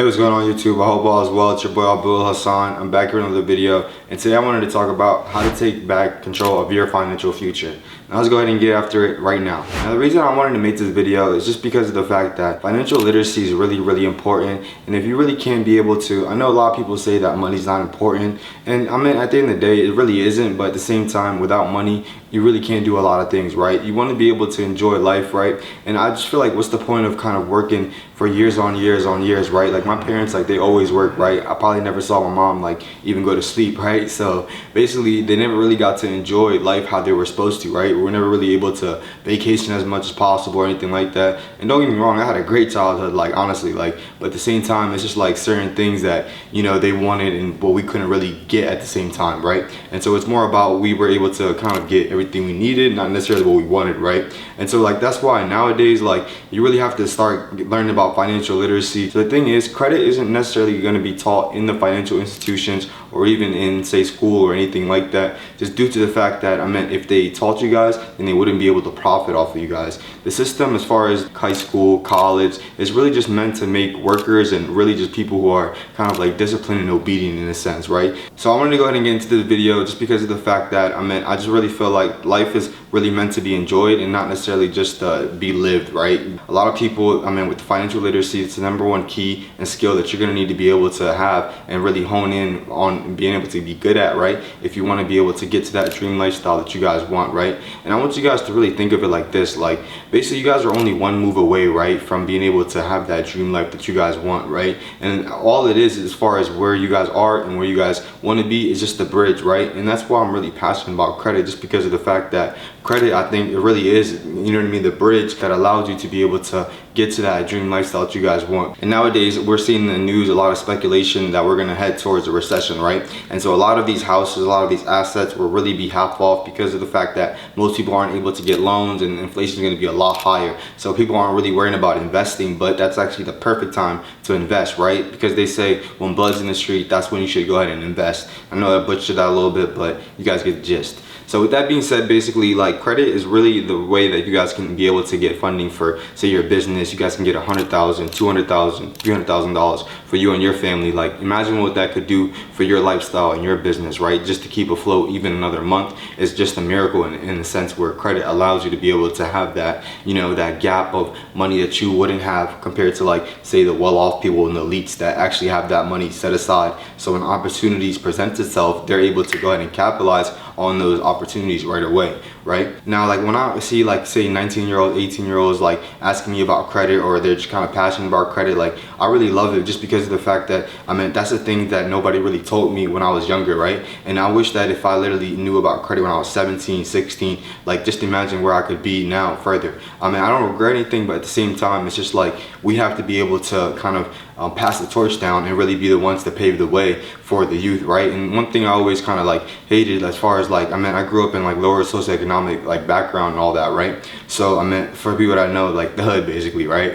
Hey, what's going on YouTube? I hope all is well. It's your boy Abdul Hassan. I'm back here in another video, and today I wanted to talk about how to take back control of your financial future. Now let's go ahead and get after it right now. Now the reason I wanted to make this video is just because of the fact that financial literacy is really important, and if you really can't be able to, I know a lot of people say that money's not important, and I mean at the end of the day it really isn't, but at the same time without money you really can't do a lot of things, right? You want to be able to enjoy life, right? And I just feel like what's the point of kind of working for years on years, right? Like my parents, like they always work, right? I probably never saw my mom like even go to sleep, right? So basically they never really got to enjoy life how they were supposed to, right? We were never really able to vacation as much as possible or anything like that. And don't get me wrong, I had a great childhood, like honestly, like, but at the same time it's just like certain things that, you know, they wanted and what we couldn't really get at the same time, right? And so it's more about we were able to kind of get everything we needed, not necessarily what we wanted, right? And so like that's why nowadays like you really have to start learning about financial literacy. So the thing is, credit isn't necessarily going to be taught in the financial institutions or even in say school or anything like that, just due to the fact that, I mean, if they taught you guys, then they wouldn't be able to profit off of you guys. The system as far as high school, college, is really just meant to make workers and really just people who are kind of like disciplined and obedient in a sense, right? So I wanted to go ahead and get into this video just because of the fact that, I mean, I just really feel like life is really meant to be enjoyed and not necessarily just be lived, right? A lot of people, I mean, with financial literacy, it's the #1 key and skill that you're going to need to be able to have and really hone in on being able to be good at, right? If you want to be able to get to that dream lifestyle that you guys want, right? And I want you guys to really think of it like this, like basically you guys are only one move away, right, from being able to have that dream life that you guys want, right? And all it is as far as where you guys are and where you guys want to be is just the bridge, right? And that's why I'm really passionate about credit, just because of the fact that credit, I think it really is, you know what I mean, the bridge that allows you to be able to get to that dream lifestyle that you guys want. And nowadays we're seeing in the news a lot of speculation that we're going to head towards a recession, right? And so a lot of these houses, a lot of these assets will really be half off because of the fact that most people aren't able to get loans and inflation is going to be a lot higher. So people aren't really worrying about investing, but that's actually the perfect time to invest, right? Because they say when blood's in the street, that's when you should go ahead and invest. I know I butchered that a little bit, but you guys get the gist. So with that being said, basically like credit is really the way that you guys can be able to get funding for, say, your business. You guys can get $100,000, $200,000, $300,000 for you and your family. Like imagine what that could do for your lifestyle and your business, right? Just to keep afloat even another month is just a miracle in a sense, where credit allows you to be able to have that, you know, that gap of money that you wouldn't have compared to like say the well-off people and the elites that actually have that money set aside. So when opportunities present itself, they're able to go ahead and capitalize on those opportunities right away, right? Now, like when I see like say 19-year-olds, 18-year-olds like asking me about credit, or they're just kind of passionate about credit, like I really love it just because of the fact that, I mean, that's the thing that nobody really told me when I was younger, right? And I wish that if I literally knew about credit when I was 17, 16, like just imagine where I could be now further. I mean, I don't regret anything, but at the same time, it's just like we have to be able to kind of pass the torch down and really be the ones to pave the way for the youth, right? And one thing I always kind of like hated as far as like, I mean, I grew up in like lower socioeconomic like background and all that, right? So I mean, for people that know, like the hood basically, right?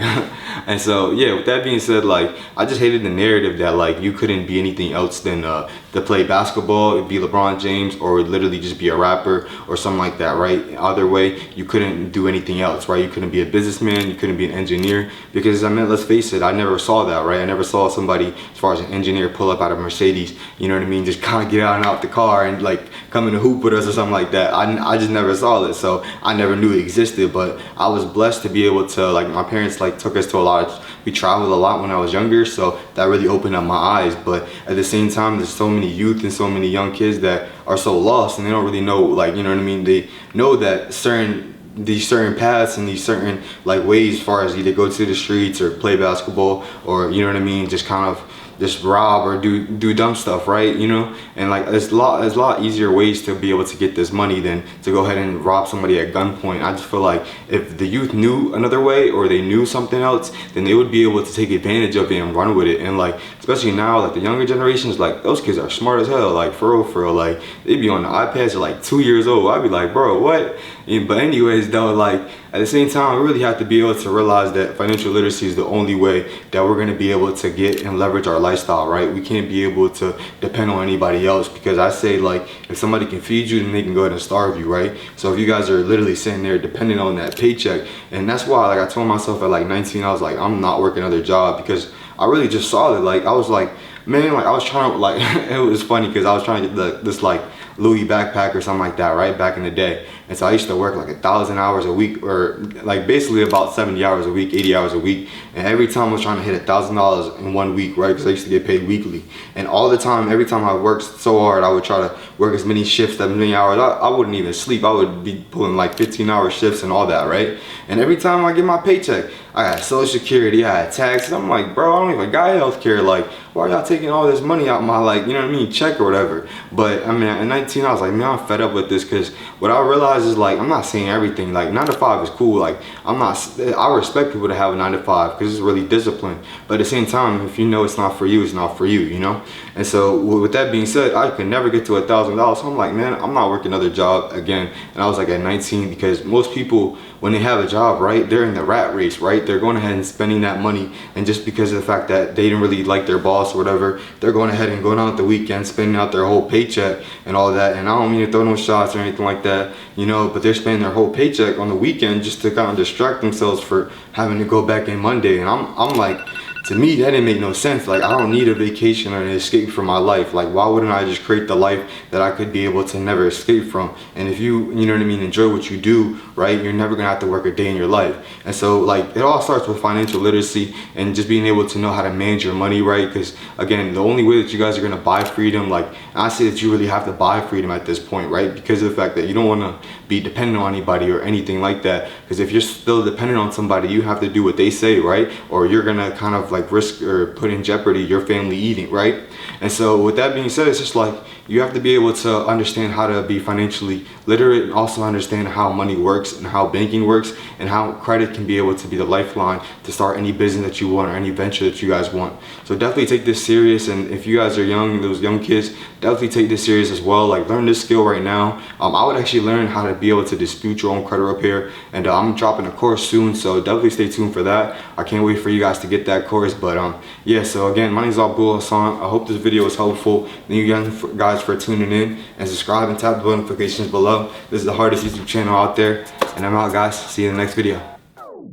And so yeah, with that being said, like I just hated the narrative that like you couldn't be anything else than to play basketball, be LeBron James, or literally just be a rapper or something like that, right? Either way, you couldn't do anything else, right? You couldn't be a businessman, you couldn't be an engineer, because I mean, let's face it, I never saw that, right? I never saw somebody as far as an engineer pull up out of Mercedes, you know what I mean, just kind of get out and out the car and like come in a hoop with us or something like that. I just never saw it, so I never knew it existed. But I was blessed to be able to, like, my parents like took us to a lot of, we traveled a lot when I was younger, so that really opened up my eyes. But at the same time, there's so many youth and so many young kids that are so lost and they don't really know, like, you know what I mean, they know that these certain paths and these certain like ways, as far as either go to the streets or play basketball, or you know what I mean, just kind of just rob or do dumb stuff, right? You know, and like there's a lot easier ways to be able to get this money than to go ahead and rob somebody at gunpoint. I just feel like if the youth knew another way or they knew something else, then they would be able to take advantage of it and run with it. And like especially now, like the younger generations, like those kids are smart as hell, like for real, like they be on the iPads at like 2 years old. I'd be like, bro, what? But anyways though, like at the same time, we really have to be able to realize that financial literacy is the only way that we're going to be able to get and leverage our lifestyle, right? We can't be able to depend on anybody else, because I say, like, if somebody can feed you, then they can go ahead and starve you, right? So if you guys are literally sitting there depending on that paycheck, and that's why, like, I told myself at like 19, I was like, I'm not working another job, because I really just saw it. Like, I was like, man, like, I was trying to, like, it was funny because I was trying to get this like Louis backpack or something like that, right, back in the day. And so I used to work like 1,000 hours a week, or like basically about 70 hours a week, 80 hours a week. And every time I was trying to hit $1,000 in 1 week, right, because I used to get paid weekly. And all the time, every time I worked so hard, I would try to work as many shifts, as many hours. I wouldn't even sleep. I would be pulling like 15-hour shifts and all that, right? And every time I get my paycheck, I got Social Security, I had taxes. I'm like, bro, I don't even got healthcare. Like, why are y'all taking all this money out my, like, you know what I mean, check or whatever? But I mean, at 19, I was like, man, I'm fed up with this, because what I realized is, like, I'm not saying everything. Like, 9 to 5 is cool. Like, I respect people to have a 9 to 5 because it's really disciplined. But at the same time, if you know it's not for you, it's not for you, you know? And so with that being said, I could never get to $1,000. So I'm like, man, I'm not working another job again. And I was like at 19, because most people, when they have a job, right, they're in the rat race, right? They're going ahead and spending that money, and just because of the fact that they didn't really like their boss or whatever, they're going ahead and going out the weekend, spending out their whole paycheck and all that. And I don't mean to throw no shots or anything like that, you know, but they're spending their whole paycheck on the weekend just to kind of distract themselves for having to go back in Monday. And I'm like, to me, that didn't make no sense. Like, I don't need a vacation or an escape from my life. Like, why wouldn't I just create the life that I could be able to never escape from? And if you know what I mean, enjoy what you do, right, you're never gonna have to work a day in your life. And so, like, it all starts with financial literacy and just being able to know how to manage your money, right? Because again, the only way that you guys are gonna buy freedom, like, I say that you really have to buy freedom at this point, right? Because of the fact that you don't wanna be dependent on anybody or anything like that. Because if you're still dependent on somebody, you have to do what they say, right? Or you're gonna kind of like risk or put in jeopardy your family eating, right? And so with that being said, it's just like, you have to be able to understand how to be financially literate, and also understand how money works and how banking works, and how credit can be able to be the lifeline to start any business that you want or any venture that you guys want. So definitely take this serious. And if you guys are young, those young kids, definitely take this serious as well. Like, learn this skill right now. I would actually learn how to be able to dispute your own credit repair, and I'm dropping a course soon, so definitely stay tuned for that. I can't wait for you guys to get that course. But yeah, so again, my name is Abdul Hassan. I hope this video was helpful. Thank you guys for tuning in, and subscribe and tap the notifications below. This is the hardest YouTube channel out there, and I'm out, guys. See you in the next video.